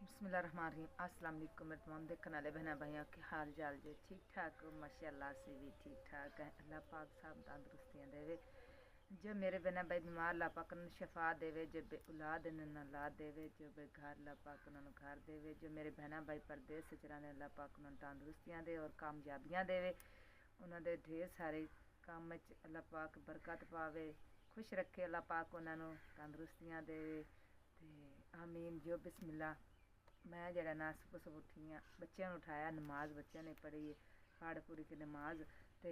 बिस्मिल्लाहिर्रहमानिर्रहीम। अस्सलाम वालेकुम मेरे तमाम देखने वाले बहना भाइयों के हाल चाल जो ठीक ठाक हो। माशाअल्लाह से भी ठीक ठाक है। अल्लाह पाक सब तंदुरुस्तियाँ देवे। जो मेरे बहना भाई बीमार अल्लाह पाक उन्हें शफा देवे। जो बे औलाद उन्हें औलाद देवे। जो बेघर अल्लाह पाक उन्हें घर देवे। जो मेरे बहना भाई परदेस से चलाने अल्लाह पाक उन्हें तंदुरुस्तियाँ दे और कामयाबियाँ देवे। उन्होंने ढेर सारे काम अल्लाह पाक बरकत पावे, खुश रखे अल्लाह पाक उन्होंने तंदुरुस्तियाँ देवे। ते आमीन जो बिस्मिल्ला। मैं जरा ना सुबह सुबह उठी हाँ, बच्चों ने उठाया, नमाज बच्चों ने पढ़ी, पढ़ पूरी की नमाज। तो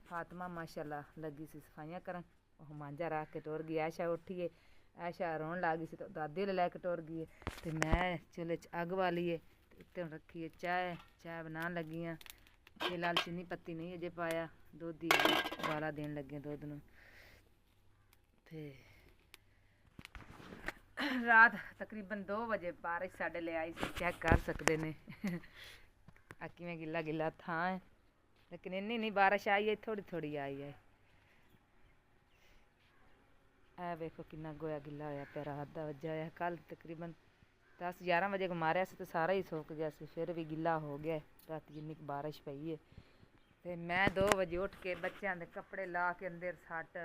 फातिमा माशाअल्लाह लगी सी सफाइयां करन, ओह मांझा रख के टुर गई। आयशा उठिए, आयशा रोन लग गई सी तो दादी ले लैके टुर गई। तो मैं चुल्हे च अग बालिए उत्ते रखिए चाय, चाय बनान लगी हाँ। फिलहाल चीनी पत्ती नहीं अजे पाया, दुध ही उबाला देन लगे दुध नूं। ते रात तकरीबन 2 बजे बारिश साढ़े ले आई सी, चेक कर सकते ने। किवें गिला गिला थां है, लेकिन इन्नी नहीं बारिश आई है, थोड़ी थोड़ी आई है। ऐ वेखो किन्ना गोया गिला होया पिया, रात दा वज्जा होया। कल तकरीबन 10-11 बजे को मारिया सी तो सारा ही सुक गया सी, फिर भी गिला हो गया रात जिन्नी बारिश पई है। ते मैं 2 बजे उठ के बच्चों के कपड़े ला के अंदर सट,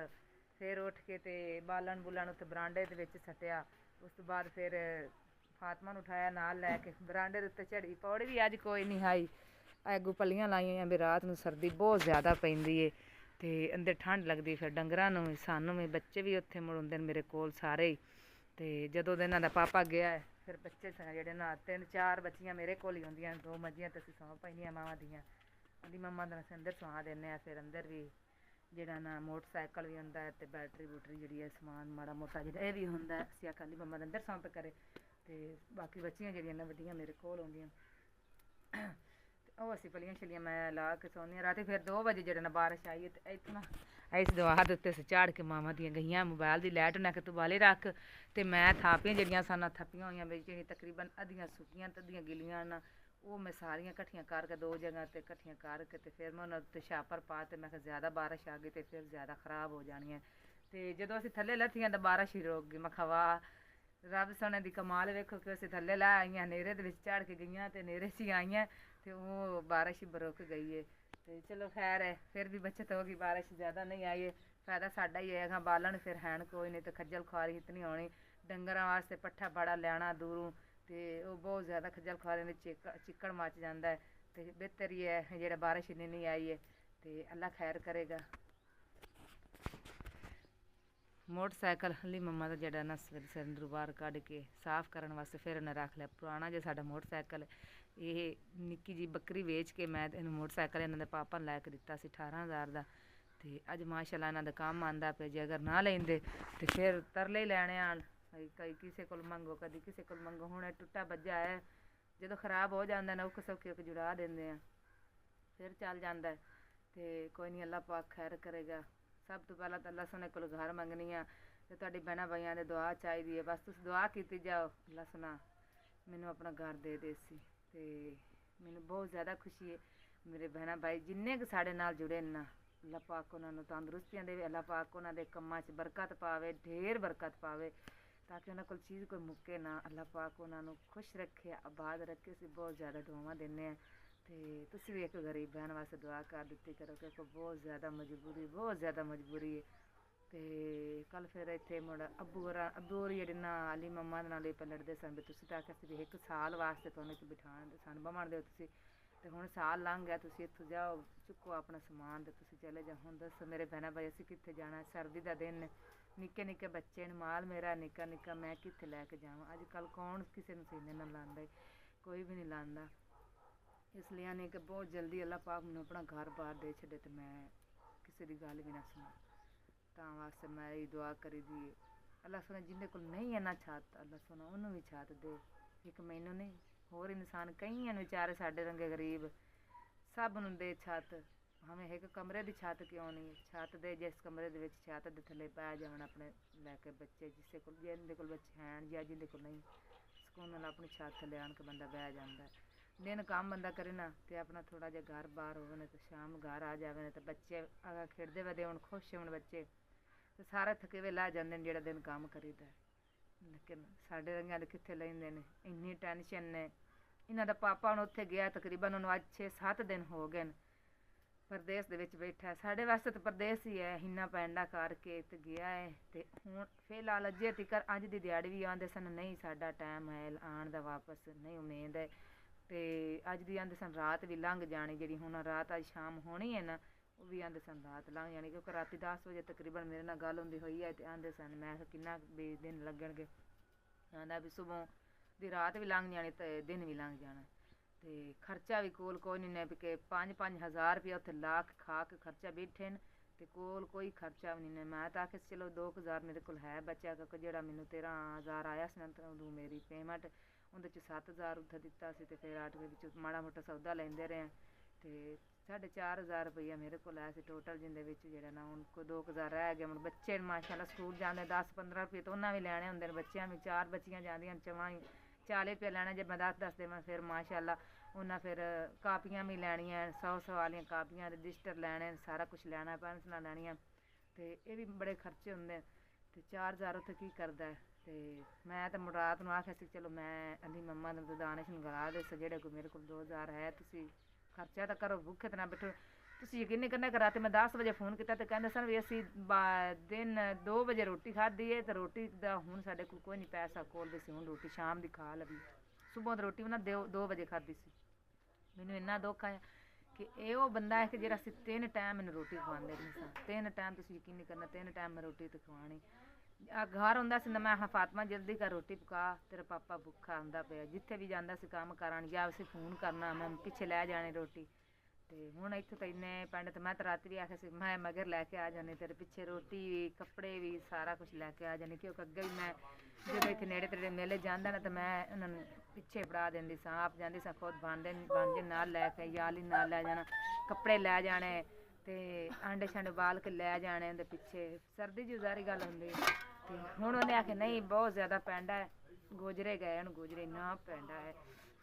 फिर उठ के ते बालन बुलन उत्ते बरांडे दे विच सट्टिया। उस तो बाद फिर फातिमा नूं उठाया नाल लैके बरांडे दे उत्ते चढ़ी। पौड़ी भी अज कोई नहीं आई, अगू पलियां लाइयां भी रात नूं सर्दी बहुत ज़्यादा पैंदी है ते अंदर ठंड लगदी। फिर डंगरां नूं सानूं भी, बच्चे भी उत्थे मुड़ हुंदे मेरे कोल सारे ही। ते जदों इन्हां दा पापा गया है फिर बच्चे जेह्ड़े ना 3-4 बच्चियां मेरे कोल ही होंदियां, 2 मंजियां ते असीं सौं पैंदियां मावां दियां। अली मम्मा दा असीं अंदर सुआ दिन्ने आं। फिर अंदर भी जेह्ड़ा ना मोटरसाइकिल भी होंदा है ते बैटरी बूटरी जेह्ड़ी है समान माड़ा मोटा जेह्ड़ा एह् भी होंदा है। असीं आखा अली मम्मा दा अंदर सौंप करे ते बाकी बच्चियां जेह्ड़ियां न वड्डियां मेरे कोल होंदियां। ते ओह् असीं पलियां शलियां मैं ला के सौंदियां। रातीं फिर 2 बजे जेह्ड़ा ना बारिश आई ते इत्थुआं इस दवार दे उत्ते असीं झाड़ के मावां दियां गेइयां। मोबाइल दी लाइट उ'नें आखेआ तूं बाली रख, ते मैं थापियां जेह्ड़ियां सन थप्पियां होइयां बिच जेह्ड़ियां तकरीबन अद्धियां सुक्कियां ते अद्धियां गिल्लियां न, ओह् मैं सारियां कट्ठियां करके 2 जगह ते कट्ठियां करके ते फिर मैं उन्हें उत्ते छापर पा ते मैं ज़्यादा बारिश आ गई ते फिर ज़्यादा खराब हो जानियां। ते जदों असीं थल्ले लत्थियां ते बारिश ही रुक गई। मैं आखेआ वाह रब सोने दी कमाल, वेखो कि असीं थल्ले लै आइयां, नेरे दे विच झाड़ के गेइयां ते नेरे च ही आइयां ते ओह् बारिश ही रुक गई है। ते चलो खैर है, फिर भी बचत होगी, बारिश ज़्यादा नहीं आई है। फायदा साडा ही है, बालन फिर हैन कोई नहीं, तो खज्जल खुआरी इतनी होनी। डंगरां वास्ते पट्ठा बड़ा लैना दूरों ते ओह् बहुत ज़्यादा खज्जल खुआरी ने चिक्कड़ मच जांदा है। ते बेहतर ही है जेह्ड़ा बारिश इन्नी नहीं आई है, ते अल्लाह खैर करेगा। मोटरसाइकिल अली मम्मा दा जेह्ड़ा ना सवेरे सवेरे अंदरों बाहर कड्ढ के साफ करन वास्ते फिर उन्हें रख लिया। पुराना जो साडा मोटरसाइकिल एह् निक्की जी बकरी वेच के मैं इन्हूं मोटरसाइकिल इन्हां दे पापा ने लै के दित्ता सी 18,000 दा। ते अज माशाअल्लाह इन्हां दा कम्म आंदा पे। जे अगर ना लेंदे ते फिर तरले ही लैने आन, कई किसे कोल मंगो, कदी किसे कोल मंगो। हुण एह् टुट्टा भज्जा है, जदों खराब हो जांदा ना औखे सौखे इक जुड़ा दिंदे आं, फिर चल जांदा है। ते कोई नहीं अल्लाह पाक खैर करेगा। सब तो पहला तो अल्लाह सोने कोल घर मंगनी आ ते तुहाडी भैणां भाइयां दी दुआ चाहिदी है। बस तुस दुआ कीती जाओ, अल्लाह सोना मैनू अपना घर दे देसी। ते मैनू बहुत ज़्यादा खुशी है। मेरे भैणां भाई जिन्ने क साढ़े नाल जुड़े न, अल्लाह पाक उन्हां नूं तंदुरुस्तियां देवे। अल्लाह पाक उन्हां दे कम्मां च बरकत पावे, ढेर बरकत पावे, ताकि उन्हां कोल चीज़ कोई मुक्के ना। अल्लाह पाक उन्हां नूं खुश रखे, आबाद रखे। असीं बहुत ज़्यादा दुआवां दिन्ने आं। ते तुसीं भी इक गरीब भैन वास्ते दुआ कर दित्ती करो, क्योंकि बहुत ज़्यादा मजबूरी, बहुत ज़्यादा मजबूरी है। ते कल फिर इत्थे मुड़ अब्बू होर जेह्ड़े ना अली मम्मा दे नाल पे लड़दे सन भी तुसीं तां आखेआ सी भी 1 साल वास्ते तुहानूं इत्थे बिठान ते सन बमन देओ तुसीं, ते हुण साल लंघ गया, तुसीं इत्थों जाओ, चुक्को अपना समान ते तुसीं चले जाओ। हुण दस्सो मेरे भैनां भाई असीं कित्थे जाना? सर्दी दा दिन न, निक्के निक्के बच्चे न, माल मेरा निक्का निक्का, मैं कित्थे लैके जावां? अजकल कौन किसे नूं सीने नाल लांदा है? कोई भी नहीं लांदा। इसलिए नहीं कि बहुत जल्दी अल्लाह पाक मैनूं अपना घर बार दे छड्डे ते मैं किसे दी गल्ल भी ना सुनां। तां वास्ते मैं एही दुआ करी दी है, अल्लाह सोना जिंदे कोल नहीं है ना छत्त, अल्लाह सोना उन्नूं भी छत्त दे। इक मैनूं नहीं, होर इंसान कईयां नूं बेचारे साडे रंगे गरीब सब नूं दे छत्त। भावें इक कमरे दी छत्त क्यों नहीं, छत्त दे। जिस कमरे दे विच छत्त दे थल्ले पै जावन अपने लैके बच्चे, जिसे कोल जिंदे कोल बच्चे हैन जां जिंदे कोल नहीं, सकून नाल अपनी छत्त थल्ले आन के बंदा बै जांदा है। दिन कम्म बंदा करे ना ते अपना थोड़ा जिहा घर बार होवे ना, ते शाम घर आ जावे ना, ते बच्चे अगर खेड़दे वदे होन, खुश होन बच्चे, ते सारे थके वे लै जांदे न जेह्ड़ा दिन कम्म करीदा है। ਲੇਕਿਨ ਸਾਡੇ ਰੰਗਾਂ ਦੇ ਕਿੱਥੇ ਲੈਂਦੇ ਨੇ, ਇੰਨੀ ਟੈਨਸ਼ਨ ਨੇ। ਇਹਨਾਂ ਦਾ ਪਾਪਾ ਹੁਣ ਉੱਥੇ ਗਿਆ, ਤਕਰੀਬਨ ਉਹਨੂੰ ਅੱਜ 6-7 ਦਿਨ ਹੋ ਗਏ ਨੇ ਪ੍ਰਦੇਸ਼ ਦੇ ਵਿੱਚ ਬੈਠਾ। ਸਾਡੇ ਵਾਸਤੇ ਤਾਂ ਪ੍ਰਦੇਸ਼ ਹੀ ਹੈ, ਇੰਨਾ ਪੈਂਡਾ ਕਰਕੇ ਤੇ ਗਿਆ ਹੈ। ਤੇ ਹੁਣ ਫਿਲਹਾਲ ਅਜੇ ਤੀਕਰ ਅੱਜ ਦੀ ਦਿਹਾੜੀ ਵੀ ਆਉਂਦੇ ਸਨ ਨਹੀਂ ਸਾਡਾ ਟਾਈਮ ਹੈ ਆਉਣ ਦਾ, ਵਾਪਸ ਨਹੀਂ ਉਮੀਦ ਹੈ। ਤੇ ਅੱਜ ਦੀ ਆਉਂਦੇ ਸਨ ਰਾਤ ਵੀ ਲੰਘ ਜਾਣੀ, ਜਿਹੜੀ ਹੁਣ ਰਾਤ ਅੱਜ ਸ਼ਾਮ ਹੋਣੀ ਹੈ ਨਾ, ਉਹ ਵੀ ਆਉਂਦੇ ਸਨ ਰਾਤ ਲੰਘ ਜਾਣੀ, ਕਿਉਂਕਿ ਰਾਤੀ 10 ਵਜੇ ਤਕਰੀਬਨ ਮੇਰੇ ਨਾਲ ਗੱਲ ਹੁੰਦੀ ਹੋਈ ਹੈ। ਤੇ ਆਉਂਦੇ ਸਨ ਮੈਂ ਕਿਹਾ ਕਿੰਨਾ ਵੀ ਦਿਨ ਲੱਗਣਗੇ, ਆਂਦਾ ਵੀ ਸੁਬਹ ਦੀ ਰਾਤ ਵੀ ਲੰਘ ਜਾਣੀ ਤੇ ਦਿਨ ਵੀ ਲੰਘ ਜਾਣਾ। ਤੇ ਖਰਚਾ ਵੀ ਕੋਲ ਕੋਈ ਨਹੀਂ ਨੇ ਕਿ 5-5 ਹਜ਼ਾਰ ਰੁਪਇਆ ਉੱਥੇ ਲਾ ਕੇ ਖਾ ਕੇ ਖਰਚਾ ਬੈਠੇ ਨੇ, ਤੇ ਕੋਲ ਕੋਈ ਖਰਚਾ ਵੀ ਨਹੀਂ ਨੇ। ਮੈਂ ਤਾਂ ਆਖਿਆ ਚਲੋ 2,000 ਮੇਰੇ ਕੋਲ ਹੈ ਬਚਿਆ, ਕਿਉਂਕਿ ਜਿਹੜਾ ਮੈਨੂੰ 13,000 ਆਇਆ ਸੀ ਨਾ ਉਦੋਂ ਮੇਰੀ ਪੇਮੈਂਟ, ਉਹਦੇ 'ਚ 7,000 ਉੱਥੇ ਦਿੱਤਾ ਸੀ। ਤੇ ਫਿਰ ਆਟੋ ਵਿੱਚ ਮਾੜਾ ਮੋਟਾ ਸੌਦਾ ਲੈਂਦੇ ਰਹੇ। ਤੇ 4,500 ਰੁਪਈਆ ਮੇਰੇ ਕੋਲ ਆਇਆ ਸੀ ਟੋਟਲ, ਜਿੰਦੇ ਵਿੱਚ ਜਿਹੜਾ ਨਾ ਹੁਣ ਕੋਈ 2,000 ਰਹਿ ਗਿਆ। ਹੁਣ ਬੱਚੇ ਮਾਸ਼ਾਅੱਲਾ ਸਕੂਲ ਜਾਂਦੇ 10-15 ਰੁਪਏ ਤਾਂ ਉਹਨਾਂ ਵੀ ਲੈਣੇ ਹੁੰਦੇ ਨੇ, ਬੱਚਿਆਂ ਵੀ 4 ਬੱਚੀਆਂ ਜਾਂਦੀਆਂ ਚਵਾਂ 40 ਰੁਪਏ ਲੈਣਾ। ਜੇ ਮੈਂ 10 ਦੇਵਾਂ ਫਿਰ ਮਾਸ਼ਾਅੱਲਾ ਉਹਨਾਂ ਫਿਰ ਕਾਪੀਆਂ ਵੀ ਲੈਣੀਆਂ 100 ਵਾਲੀਆਂ ਕਾਪੀਆਂ, ਰਜਿਸਟਰ ਲੈਣੇ, ਸਾਰਾ ਕੁਛ ਲੈਣਾ, ਪੈਨਸਲਾਂ ਲੈਣੀਆਂ। ਤੇ ਇਹ ਵੀ ਬੜੇ ਖਰਚੇ ਹੁੰਦੇ। ਤੇ 4,000 ਉੱਥੇ ਕੀ ਕਰਦਾ। ਤੇ ਮੈਂ ਤਾਂ ਰਾਤ ਨੂੰ ਆਖਿਆ ਸੀ ਚਲੋ ਮੈਂ ਅਲੀ ਮੰਮਾ ਨੂੰ ਦਾਨਿਸ਼ ਨੂੰ ਗਲਾ ਦੇ ਜਿਹੜੇ ਕੋਈ ਮੇਰੇ ਕੋਲ 2,000 ਹੈ, ਤੁਸੀਂ ਖਰਚਾ ਤਾਂ ਕਰੋ, ਭੁੱਖੇ ਤਾਂ ਨਾ ਬੈਠੋ। ਤੁਸੀਂ ਯਕੀਨ ਨਹੀਂ ਕਰਨਾ ਕਿ ਰਾਤੀ ਮੈਂ 10 ਵਜੇ ਫੋਨ ਕੀਤਾ ਤੇ ਕਹਿੰਦੇ ਸਨ ਵੀ ਅਸੀਂ ਦਿਨ 2 ਵਜੇ ਰੋਟੀ ਖਾਧੀ ਹੈ, ਤੇ ਰੋਟੀ ਦਾ ਹੁਣ ਸਾਡੇ ਕੋਲ ਕੋਈ ਨਹੀਂ ਪੈਸਾ ਕੋਲ ਵੀ ਸੀ, ਹੁਣ ਰੋਟੀ ਸ਼ਾਮ ਦੀ ਖਾ ਲਵੀ। ਸੁਬਹ ਦੀ ਰੋਟੀ ਉਹਨਾਂ 2 ਵਜੇ ਖਾਧੀ ਸੀ। ਮੈਨੂੰ ਇੰਨਾ ਦੁੱਖ ਆਇਆ ਕਿ ਇਹ ਉਹ ਬੰਦਾ ਹੈ ਕਿ ਜਿਹੜਾ ਅਸੀਂ 3 ਟਾਈਮ ਮੈਨੂੰ ਰੋਟੀ ਖਵਾਉਂਦੇ ਨਹੀਂ ਸਾਂ। 3 ਟਾਈਮ ਤੁਸੀਂ ਯਕੀਨ ਨਹੀਂ ਕਰਨਾ, 3 ਟਾਈਮ ਮੈਂ ਰੋਟੀ ਤੇ ਖਵਾਉਣੀ। ਘਰ ਹੁੰਦਾ ਸੀ ਨਾ ਮੈਂ ਫਾਤਮਾ ਜਲਦੀ ਕਰ ਰੋਟੀ ਪਕਾ, ਤੇਰਾ ਪਾਪਾ ਭੁੱਖਾ ਹੁੰਦਾ ਪਿਆ। ਜਿੱਥੇ ਵੀ ਜਾਂਦਾ ਸੀ ਕੰਮ ਕਰਨ ਜਾਂ ਅਸੀਂ ਫੋਨ ਕਰਨਾ, ਮੈਂ ਪਿੱਛੇ ਲੈ ਜਾਣੀ ਰੋਟੀ। ਤੇ ਹੁਣ ਇੱਥੇ ਤਾਂ ਇੰਨੇ ਪਿੰਡ, ਤੇ ਮੈਂ ਤਾਂ ਰਾਤ ਵੀ ਆਖਿਆ ਸੀ ਮੈਂ ਮਗਰ ਲੈ ਕੇ ਆ ਜਾਣੀ ਤੇਰੇ ਪਿੱਛੇ, ਰੋਟੀ ਵੀ ਕੱਪੜੇ ਵੀ ਸਾਰਾ ਕੁਛ ਲੈ ਕੇ ਆ ਜਾਣੀ। ਕਿਉਂਕਿ ਅੱਗੇ ਵੀ ਮੈਂ ਜਦੋਂ ਇੱਥੇ ਨੇੜੇ ਤੇੜੇ ਮੇਲੇ ਜਾਂਦਾ ਨਾ ਤਾਂ ਮੈਂ ਉਹਨਾਂ ਨੂੰ ਪਿੱਛੇ ਫੜਾ ਦਿੰਦੀ ਸਾਂ, ਆਪ ਜਾਂਦੀ ਸਾਂ ਖੁਦ ਬਾਂਝੇ ਨਾਲ ਲੈ ਕੇ, ਯਾਲੀ ਨਾਲ ਲੈ ਜਾਣਾ, ਕੱਪੜੇ ਲੈ ਜਾਣੇ ਤੇ ਆਂਡੇ ਛਾਂਡੇ ਉਬਾਲ ਕੇ ਲੈ ਜਾਣੇ ਉਹਦੇ ਪਿੱਛੇ। ਸਰਦੀ ਦੀ ਉਜ਼ਾਰੀ ਗੱਲ ਹੁੰਦੀ। ਤੇ ਹੁਣ ਉਹਨੇ ਆਖਿਆ ਨਹੀਂ ਬਹੁਤ ਜ਼ਿਆਦਾ ਪੈਂਡਾ ਹੈ, ਗੁਜਰੇ ਗਏ ਹੁਣ ਗੁਜਰੇ ਨਾ ਪੈਂਡਾ ਹੈ।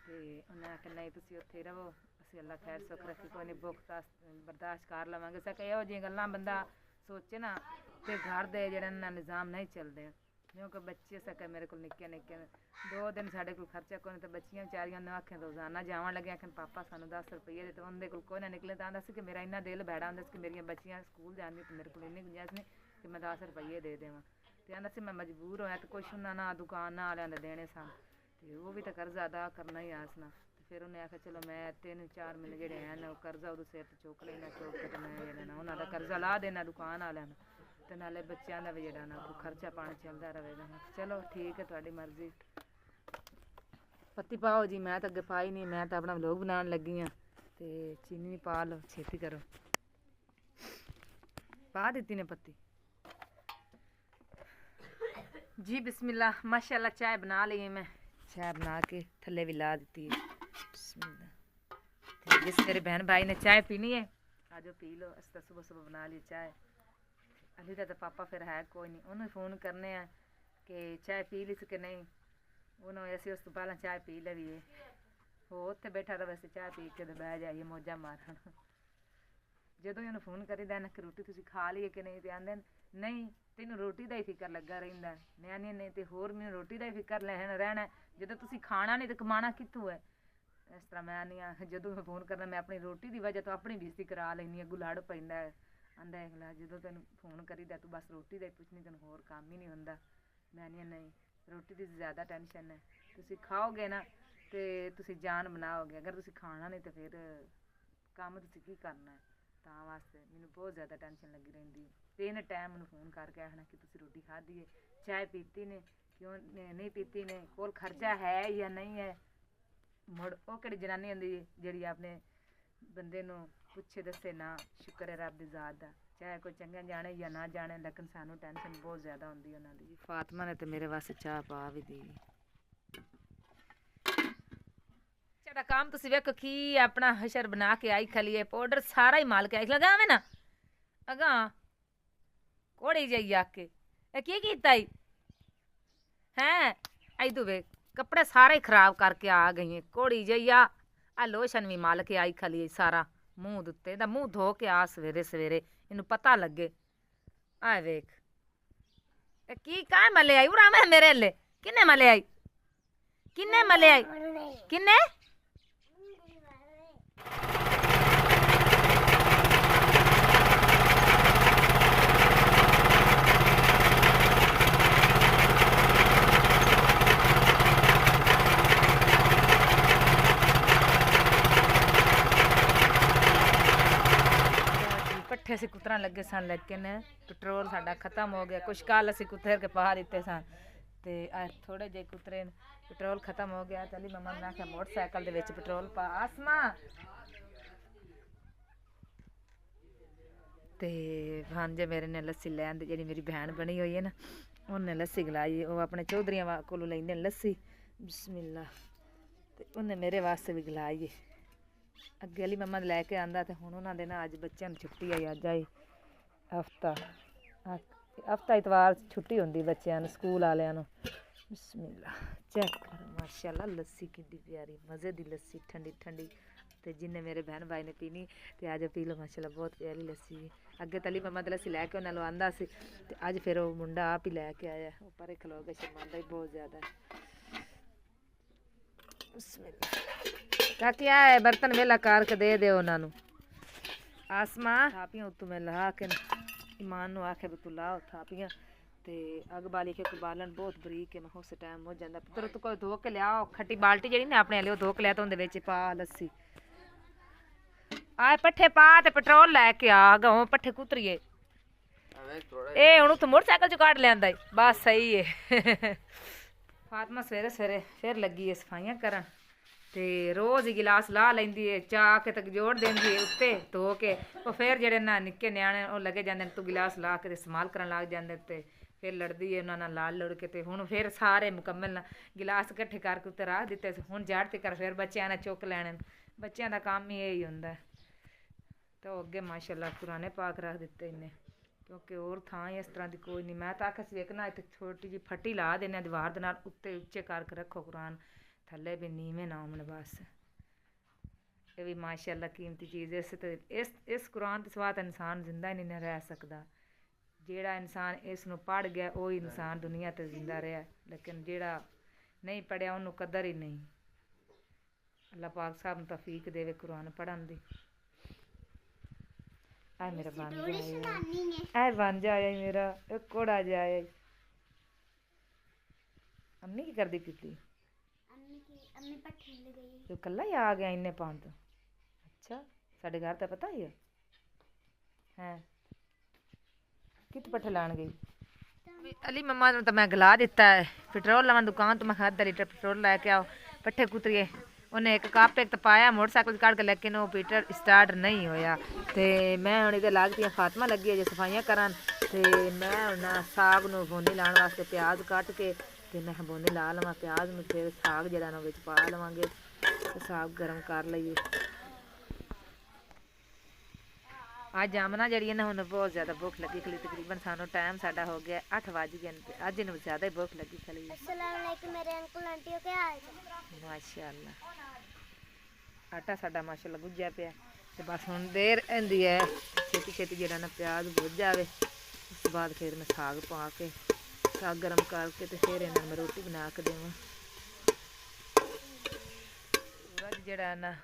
ਤੇ ਉਹਨੇ ਆਖਿਆ ਨਹੀਂ ਤੁਸੀਂ ਉੱਥੇ ਰਹੋ, ਅਸੀਂ ਅੱਲਾ ਖੈਰ ਸੁੱਖ ਰੱਖੀ, ਕੋਈ ਨਹੀਂ ਭੁੱਖ ਤਾਂ ਬਰਦਾਸ਼ਤ ਕਰ ਲਵਾਂਗੇ। ਸਕੇ ਇਹੋ ਜਿਹੀਆਂ ਗੱਲਾਂ ਬੰਦਾ ਸੋਚੇ ਨਾ ਤੇ ਘਰ ਦੇ ਜਿਹੜੇ ਨਾ ਨਿਜ਼ਾਮ ਨਹੀਂ ਚੱਲਦੇ। ਕਿਉਂਕਿ ਬੱਚੇ ਸਕੇ ਮੇਰੇ ਕੋਲ ਨਿੱਕੇ ਨਿੱਕੇ 2 ਦਿਨ ਸਾਡੇ ਕੋਲ ਖਰਚਾ ਕੋਈ ਨਹੀਂ, ਤਾਂ ਬੱਚੀਆਂ ਵਿਚਾਰੀਆਂ ਨੂੰ ਆਖਿਆ ਰੋਜ਼ਾਨਾ ਜਾਵਣ ਲੱਗਿਆ ਆਖਣ ਪਾਪਾ ਸਾਨੂੰ 10 ਰੁਪਈਏ ਦੇ, ਤੇ ਉਹਦੇ ਕੋਲ ਕੋਈ ਨਾ ਨਿਕਲੇ। ਤਾਂ ਆਂਦਾ ਸੀ ਕਿ ਮੇਰਾ ਇੰਨਾ ਦਿਲ ਬੈੜਾ ਹੁੰਦਾ ਸੀ ਕਿ ਮੇਰੀਆਂ ਬੱਚੀਆਂ ਸਕੂਲ ਜਾਂਦੀਆਂ ਤੇ ਮੇਰੇ ਕੋਲ ਇੰਨੀ ਗੁੰਜਾਇਸ਼ ਨਹੀਂ ਕਿ ਮੈਂ 10 ਰੁਪਈਏ ਦੇ ਦੇਵਾਂ। ਤੇ ਆਂਦਾ ਸੀ ਮੈਂ ਮਜਬੂਰ ਹੋਇਆ ਤੇ ਕੁਛ ਉਹਨਾਂ ਨਾ ਦੁਕਾਨ ਵਾਲਿਆਂ ਦੇ ਦੇਣੇ ਸਨ, ਤੇ ਉਹ ਵੀ ਤਾਂ ਕਰਜ਼ਾ ਅਦਾ ਕਰਨਾ ਹੀ ਆਸਨਾ। ਤੇ ਫਿਰ ਉਹਨੇ ਆਖਿਆ ਚਲੋ ਮੈਂ 3-4 ਮਹੀਨੇ ਜਿਹੜੇ ਹਨ ਉਹ ਕਰਜ਼ਾ ਉਹਦੇ ਸਿਰ ਤੇ ਚੁੱਕ ਲੈਣਾ, ਚੁੱਕ ਕੇ ਤੇ ਮੈਂ ਜਿਹੜਾ ਨਾ ਉਹਨਾਂ ਦਾ ਕਰਜ਼ਾ ਲਾ ਦੇਣਾ ਦੁਕਾਨ ਵਾਲਿਆਂ ਨੂੰ, ਤੇ ਨਾਲੇ ਬੱਚਿਆਂ ਦਾ ਵੀ ਜਿਹੜਾ ਨਾ ਕੋਈ ਖਰਚਾ ਪਾਣੀ ਚੱਲਦਾ ਰਹੇਗਾ। ਚਲੋ ਠੀਕ ਹੈ ਤੁਹਾਡੀ ਮਰਜ਼ੀ। ਪੱਤੀ ਪਾਓ ਜੀ, ਮੈਂ ਤਾਂ ਅੱਗੇ ਪਾਈ ਨਹੀਂ, ਮੈਂ ਤਾਂ ਆਪਣਾ ਵਲੋਗ ਬਣਾਉਣ ਲੱਗੀ ਹਾਂ। ਤੇ ਚੀਨੀ ਪਾ ਲਓ, ਛੇਤੀ ਕਰੋ। ਪਾ ਦਿੱਤੀ ਨੇ ਪੱਤੀ जी बिस्मिल्लाह। माशाल्लाह चाय बना ली है, मैं चाय बना के थल्ले भी ला दी है। बिस्मिल्लाह। जिस मेरे बहन भाई ने चाय पीनी है आ जाओ पी लो। अस तो सुबह सुबह बना ली चाय। अली का तो पापा फिर है कोई नहीं, उन्होंने फ़ोन करने हैं कि चाय पी ली कि नहीं। उन्होंने ऐसे उस तो पहले चाय पी ली है, वो उत्थे बैठा रहा वैसे चाय पी के तो बह जाइए मौजा मारन। ਜਦੋਂ ਇਹਨੂੰ ਫੋਨ ਕਰੀਦਾ ਨਾ ਕਿ ਰੋਟੀ ਤੁਸੀਂ ਖਾ ਲਈ ਕਿ ਨਹੀਂ, ਤੇ ਆਂਦੇ ਨਹੀਂ ਤੈਨੂੰ ਰੋਟੀ ਦਾ ਹੀ ਫਿਕਰ ਲੱਗਾ ਰਹਿੰਦਾ। ਨਿਆਣੇ ਨੇ ਤੇ ਹੋਰ ਮੈਨੂੰ ਰੋਟੀ ਦਾ ਹੀ ਫਿਕਰ ਰਹਿਣਾ, ਜਦੋਂ ਤੁਸੀਂ ਖਾਣਾ ਨਹੀਂ ਤੇ ਕਮਾਣਾ ਕਿੱਥੋਂ ਹੈ। ਇਸ ਤਰ੍ਹਾਂ ਮੈਂ ਨਹੀਂ ਆ, ਜਦੋਂ ਮੈਂ ਫੋਨ ਕਰਨਾ ਮੈਂ ਆਪਣੀ ਰੋਟੀ ਦੀ ਵਜ੍ਹਾ ਤੋਂ ਆਪਣੀ ਬੇਇੱਜ਼ਤੀ ਕਰਾ ਲੈਂਦੀ ਹਾਂ, ਗੁਲਾੜ ਪੈਂਦਾ ਹੈ। ਆਂਦਾ ਅਗਲਾ ਜਦੋਂ ਤੈਨੂੰ ਫੋਨ ਕਰੀਦਾ ਤੂੰ ਬਸ ਰੋਟੀ ਦਾ ਹੀ ਪੁੱਛਣੀ, ਤੈਨੂੰ ਹੋਰ ਕੰਮ ਹੀ ਨਹੀਂ ਹੁੰਦਾ। ਮੈਂ ਨਹੀਂ, ਰੋਟੀ ਦੀ ਜ਼ਿਆਦਾ ਟੈਨਸ਼ਨ ਹੈ। ਤੁਸੀਂ ਖਾਓਗੇ ਨਾ ਤੇ ਤੁਸੀਂ ਜਾਨ ਬਣਾਓਗੇ, ਅਗਰ ਤੁਸੀਂ ਖਾਣਾ ਨਹੀਂ ਤਾਂ ਫਿਰ ਕੰਮ ਤੁਸੀਂ ਕੀ ਕਰਨਾ ਹੈ। ਤਾਂ ਵਾਸਤੇ ਮੈਨੂੰ ਬਹੁਤ ਜ਼ਿਆਦਾ ਟੈਨਸ਼ਨ ਲੱਗੀ ਰਹਿੰਦੀ। 3 ਟਾਈਮ ਮੈਨੂੰ ਫੋਨ ਕਰਕੇ ਆਖਣਾ ਕਿ ਤੁਸੀਂ ਰੋਟੀ ਖਾਧੀ ਹੈ, ਚਾਹ ਪੀਤੀ ਨੇ ਕਿਉਂ ਨਹੀਂ ਪੀਤੀ ਨੇ, ਕੋਲ ਖਰਚਾ ਹੈ ਜਾਂ ਨਹੀਂ ਹੈ। ਮੁੜ ਉਹ ਕਿਹੜੀ ਜਨਾਨੀ ਹੁੰਦੀ ਹੈ ਜਿਹੜੀ ਆਪਣੇ ਬੰਦੇ ਨੂੰ ਪੁੱਛੇ ਦੱਸੇ ਨਾ। ਸ਼ੁਕਰ ਹੈ ਰੱਬ ਦੀ ਜ਼ਾਤ ਦਾ, ਚਾਹੇ ਕੋਈ ਚੰਗਾ ਜਾਣੇ ਜਾਂ ਨਾ ਜਾਣੇ, ਲੇਕਿਨ ਸਾਨੂੰ ਟੈਨਸ਼ਨ ਬਹੁਤ ਜ਼ਿਆਦਾ ਹੁੰਦੀ ਉਹਨਾਂ ਦੀ। ਫਾਤਮਾ ਨੇ ਤੇ ਮੇਰੇ ਵਾਸਤੇ ਚਾਹ ਪਾ ਵੀ ਦੀ। ਦਾ ਕੰਮ ਤੁਸੀਂ ਵੇਖੋ ਕੀ ਆਪਣਾ ਹਸ਼ਰ ਬਣਾ ਕੇ ਆਈ ਖਲੀਏ, ਪਾਊਡਰ ਸਾਰਾ ਹੀ ਮਾਲ ਕੇ ਆਈ ਲਗਾਵੇ ਨਾ ਅਗਾ ਕੋੜੀ ਜਾਈ ਆ ਕੇ ਇਹ ਕੀ ਕੀਤਾ ਈ ਹੈ। ਆਈ ਤੂੰ ਵੇਖ ਕੱਪੜੇ ਸਾਰੇ ਖਰਾਬ ਕਰਕੇ ਆ ਗਈ ਕੋੜੀ ਜਾਈ ਆ ਲੋਸ਼ਨ ਵੀ ਮਾਲ ਕੇ ਆਈ ਖਲੀਏ ਸਾਰਾ ਮੂੰਹ ਦਿੱਤੇ ਦਾ, ਮੂੰਹ ਧੋ ਕੇ ਆ ਸਵੇਰੇ ਸਵੇਰੇ ਇਹਨੂੰ ਪਤਾ ਲੱਗੇ। ਆ ਵੇਖ ਇਹ ਕੀ ਕਾਹ ਮਲੇ ਆਈ ਉਰਾ ਮੈਂ ਮੇਰੇ ਲੈ किन्ने मले आई किन्ने पट्ठे असी कुतरन लगे सन लेकिन पेट्रोल साडा खत्म हो गया। कुछ कल असी कुतर के पा दिते सन ते थोड़े जे कुतरे पेट्रोल खत्म हो गया। तो अली मम्मा ने आख्या मोटरसाइकिल दे विच पेट्रोल पा। आसमा ते भांजे मेरे ने लस्सी लैन दी जेहड़ी मेरी बहन बनी हुई है ना उन्हें लस्सी गलाई। वो अपने चौधरियां कोलों लैंदे लस्सी बिस्मिल्लाह ते उन्हें मेरे वास्ते भी गलाई है। अगे अली मम्मा लैके आंदा तो हुण उन्हां दे ना अज बच्चों नूं छुट्टी आई। अज आई हफ्ता इतवार छुट्टी होंदी बच्चों नूं स्कूल वालियां नूं। बिस्मिल्लाह चेक कर माशाअल्लाह लस्सी कितनी प्यारी मज़े की लस्सी ठंडी ठंडी। तो जिन्हें मेरे बहन भाई ने पीनी तो अज पी लो माशाअल्लाह बहुत प्यारी लस्सी है। अगे तली मम्मा तो लस्सी लैके उन्हें लवांदा सी ते अज फिर वो मुंडा आप ही लैके आया। वो परे खलो के शर्मांदा ही बहुत ज़्यादा है। क्या है बर्तन वेला कार के दे दो उन्होंने। आसमा थापियां उत्तों मैं ला के ईमान नूं आखे भी तू लाओ थापियां ते अग बाली के बालन बहुत बरीक है। मैं उस टाइम हो जाता पुत्र तू कोई धो के लियाओ खट्टी बाल्टी जी ना अपने लियो धो के लिया तो उहदे विच पा लस्सी आए पट्ठे पा ते पेट्रोल लैके आ गाओ पट्ठे कुतरिए ए हुण तू मोटरसाइकिल चो कढ लियांदा बस सही है। फातिमा सवेरे सवेरे फिर लगी है सफाइयां करन ते रोज़ ही गिलास ला लेंदी है चाह के तक जोड़ देंदी है उत्ते धो के। वो फिर जेडे ना निक्के न्याणे वो लगे जांदे तू गिलास ला के इस्तेमाल करन लग जांदे ते फिर लड़दी है उन्हां नाल लाल लुड़ के। ते हुण फिर सारे मुकम्मल ना गिलास इकट्ठे करके उत्ते रख दिते हुण जड़ ते कर फिर बच्चों ने चुक लैणे। बच्चों का काम ही यही हुंदा है। तो अगे माशाअल्लाह कुराने पाक रख दिते इन्हें क्योंकि और थां इस तरह की कोई नहीं। मैं तो आखिया सी ना इत्थे छोटी जी फट्टी ला देने दीवार दे नाल उत्ते उच्चे करके रखो कुरान थल्ले भी नीवें ना होण बस। ये भी माशाअल्लाह कीमती चीज़ इस कुरान तो सिवा इंसान जिंदा ही नहीं रह सकता। जेड़ा इंसान इस नूं पढ़ गया वो इंसान दुनिया ते जिंदा रहा लेकिन जेड़ा नहीं पढ़िया उन्होंने कदर ही नहीं। अल्लाह पाक साहब नूं तौफीक देवे कुरान पढ़न दी। ऐ मेरा भांजा आया मेरा एक घोड़ा जा आया। अम्मी की करदी पीती तू कल्ला ही आ गया इन्ने पान तो। अच्छा साढ़े घर तो पता ही है कित पट्ठे लान गई अली मम्मा ने तो मैं गला दिता है पेट्रोल लवन दुकान तो मैं अद्धा लीटर पेट्रोल लैके आओ पट्ठे कुतरिए। उन्हें एक कप एक तो पाया मोटरसाइकिल काट के लेकिन वो पीटर स्टार्ट नहीं होया। तो मैं हूँ इधर लागती फातिमा लगी है जो सफाइयां करन तो मैं हूँ साग नूं बोनी लाने वास्ते प्याज कट के तो मैं बोनी ला लवां प्याज में फिर साग जरा ना विच पा लवांगे तो साग गर्म कर लईए। अज आमना जी ना हुण बहुत ज़्यादा भुख लगी खली तकरीबन सानू टाइम साडा हो गया 8 बज गए अज इन्हूं ज़्यादा ही भुख लगी खली। माशाअल्लाह आटा साडा माशाअल्लाह गुज्जा पिया तो बस हुण देर रहिंदी है छेती छेती जरा ना प्याज भुज जाए उस बाद फिर मैं साग पा के साग गर्म करके तो फिर इन्हां मैं रोटी बना के देवां। सूरज जड़ा ना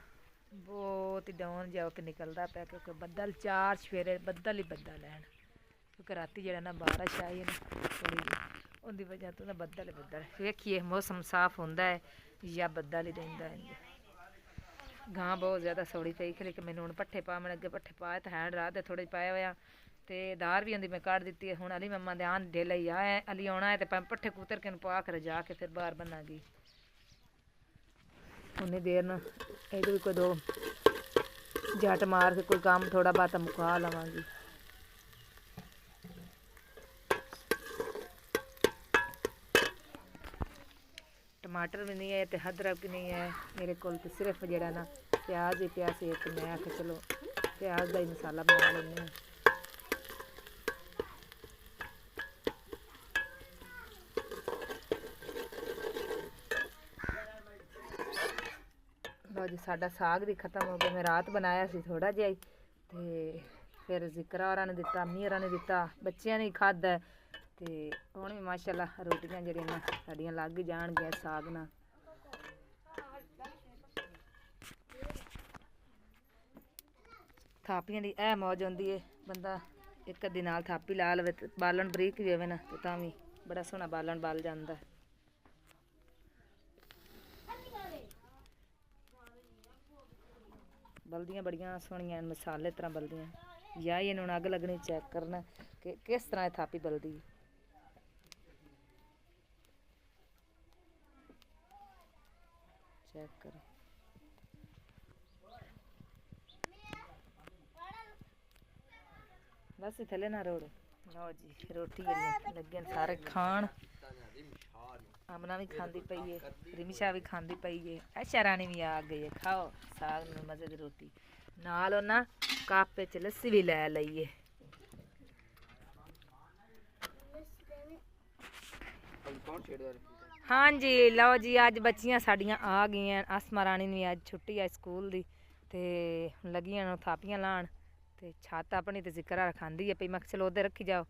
बहुत ही डाउन जा के निकलता पाया क्योंकि बदल चार सवेरे बदल ही बदल है क्योंकि राती जरा ना बारिश आई है ना थोड़ी जी उनकी वजह तो ना बदल ही बदल वेखिए मौसम साफ होंदा है या बदल ही रहिंदा है। गां बहुत ज़्यादा सौड़ी पई खली कि मैंने हुण पट्ठे पा मैंने अगे पट्ठे पाए तो हैंड रात दे थोड़े पाए होया तो दार भी उनकी मैं कट दी है। हुण अली मम्मा दे आन डेले ही आए अली आना है तो पट्ठे कुतर के पा कर जा के फिर बाहर बनागी उन्नी देर न ये भी कोई 2 झट मार के कोई काम थोड़ा बहुत मुका लवांगी। टमाटर भी नहीं है तो अदरक भी नहीं है मेरे को तो सिर्फ जरा ना प्याज ही पिया से एक मैं आखे चलो प्याज का ही मसाला बना लें। लो जी साडा साग भी खत्म हो गया। मैं रात बनाया सी थोड़ा जिहा तो फिर जिक्रा होरां ने दिता अम्मी होरां ने दिता बच्चियां ने खादा ਤੇ ਹੁਣ ਵੀ ਮਾਸ਼ਾਅੱਲਾ ਰੋਟੀਆਂ ਜਿਹੜੀਆਂ ਸਾਡੀਆਂ ਲੱਗ ਜਾਣਗੀਆਂ ਸਾਗ ਨਾਲ। ਥਾਪੀਆਂ ਦੀ ਇਹ ਮੌਜ ਹੁੰਦੀ ਹੈ, ਬੰਦਾ ਇੱਕ ਅੱਧੀ ਨਾਲ ਥਾਪੀ ਲਾ ਲਵੇ ਤੇ ਬਾਲਣ ਬਰੀਕ ਵੀ ਹੋਵੇ ਨਾ ਤੇ ਤਾਂ ਵੀ ਬੜਾ ਸੋਹਣਾ ਬਾਲਣ ਬਲ ਜਾਂਦਾ। ਬਲਦੀਆਂ ਬੜੀਆਂ ਸੋਹਣੀਆਂ ਮਸਾਲੇ ਤਰ੍ਹਾਂ ਬਲਦੀਆਂ। ਜਾਂ ਇਹਨੂੰ ਹੁਣ ਅੱਗ ਲੱਗਣੀ ਚੈੱਕ ਕਰਨਾ ਕਿ ਕਿਸ ਤਰ੍ਹਾਂ ਇਹ ਥਾਪੀ ਬਲਦੀ ਹੈ। ਚੈੱਕ ਕਰੋ। बस थले ना रोड़ लो जी रोटी लगे सारे खान। आमना भी खाती पई है, रिमिशा भी खाती पई है, ऐशा रानी भी आ गई है। खाओ साग में मजे की रोटी नाल ना कापे च लस्सी भी लै लईए। हाँ जी लो जी अज बच्चियां साड़ियां आ गई। आसमा रानी ने अज छुट्टी है स्कूल दी ते लगियां थापियां लाण ते छत अपनी ते जिक्र रखांदी है पई। मैं चलो उधर रखी जाओ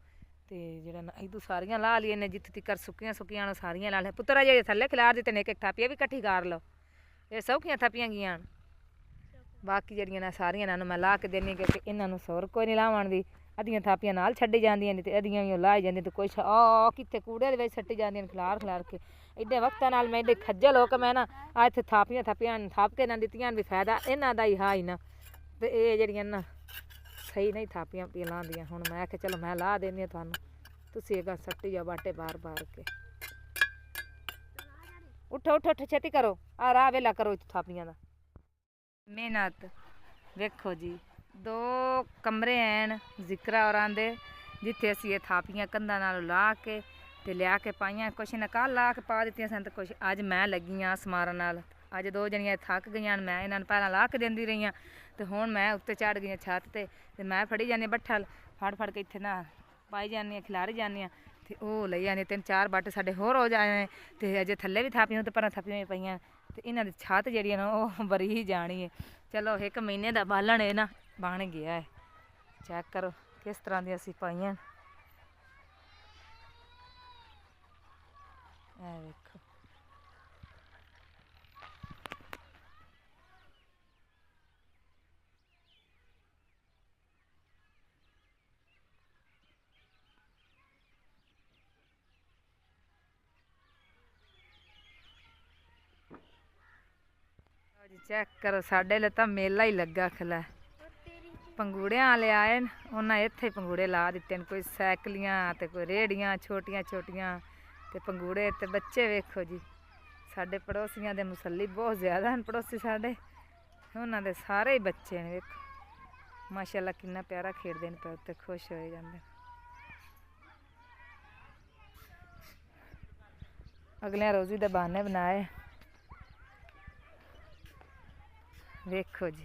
ते जेड़ा ना इदू सारियां ला लिए ने जित्थे तिकर सुक्कियां सुक्कियां सारियां ला ले। पुत्तरा जेड़े थल्ले खिलार दित्ते ने एक एक थापियां भी कट्ठी कर लो। ये सौखियां थापियां गियां बाकी जेड़ियां ना सारियां ना मैं ला के देनी क्योंकि इन्हां नूं सोर कोई नहीं लावण दी। अद्धियां थापियां नाल छड्डी जांदियां ने ते अद्धियां भी लाई जांदियां ते कुछ आ कित्थे कूड़े दे विच सट्टी जांदियां खिलार खिलार के। एड्डे वक्तां नाल मैं एड्डे खज्जल हो के मैं ना आ इत्थे थापियां थाप के ना दित्तियां भी फायदा इन्हां दा ही हा ही ना ते ये जेड़ियां ना सही नहीं थापियां पियां लांदियां। हुण मैं आखेआ चलो मैं ला देनी तुहानूं तुसीं अगां सट्टी जाओ बाटे बार बार के। उठो उठो उठो छेती करो आ राह वेला करो थापियां दा। मेहनत वेखो जी दो कमरे हैं जिक्रा होरां दे जिथे असीं ये थापियां कंधां नाल ला के ते लिया के पाइयां। कुछ इन्हें कल ला के पा दित्तियां सन ते कुछ अज मैं लगी आं समारन नाल। अज दो जणियां थक गईयां मैं इन्हां नूं पहलां ला के देंदी रही आं ते हुण मैं उत्ते चढ़ गई छत ते मैं फड़ी जानी बट्ठल फड़ फड़ के इत्थे ना पाई जानी खिलारी जानी ते ओह लई जानी। 3-4 बाटे साडे होर हो जाने ते अजे थल्ले भी थापियां ते परां थापियां भी पईयां ते इन्हां दी छत जेह्ड़ी है ना ओह बरी ही जानी है। चलो 1 महीने दा बालन है ना बन गया है। चेक करो किस तरह दी असीं पाइयां। ऐ वेखो चेक करो साडे ले तां मेला ही लगा खला। पंगूड़ियां वाले आए न उन्हें इत्थे पंगूड़े ला दित्ते न। कोई सैकलियां ते कोई रेहड़ियां छोटियां छोटियां ते पंगूड़े ते बच्चे वेखो जी। साडे पड़ोसियां दे मुसल्ली बहुत ज़्यादा न पड़ोसी साडे उन्हां दे सारे ही बच्चे न। वेखो माशाअल्लाह किन्ना प्यारा खेडदे न पे उत्ते खुश होए जांदे न। अगलियां रोज़ी दे बहाने बनाए वेखो जी।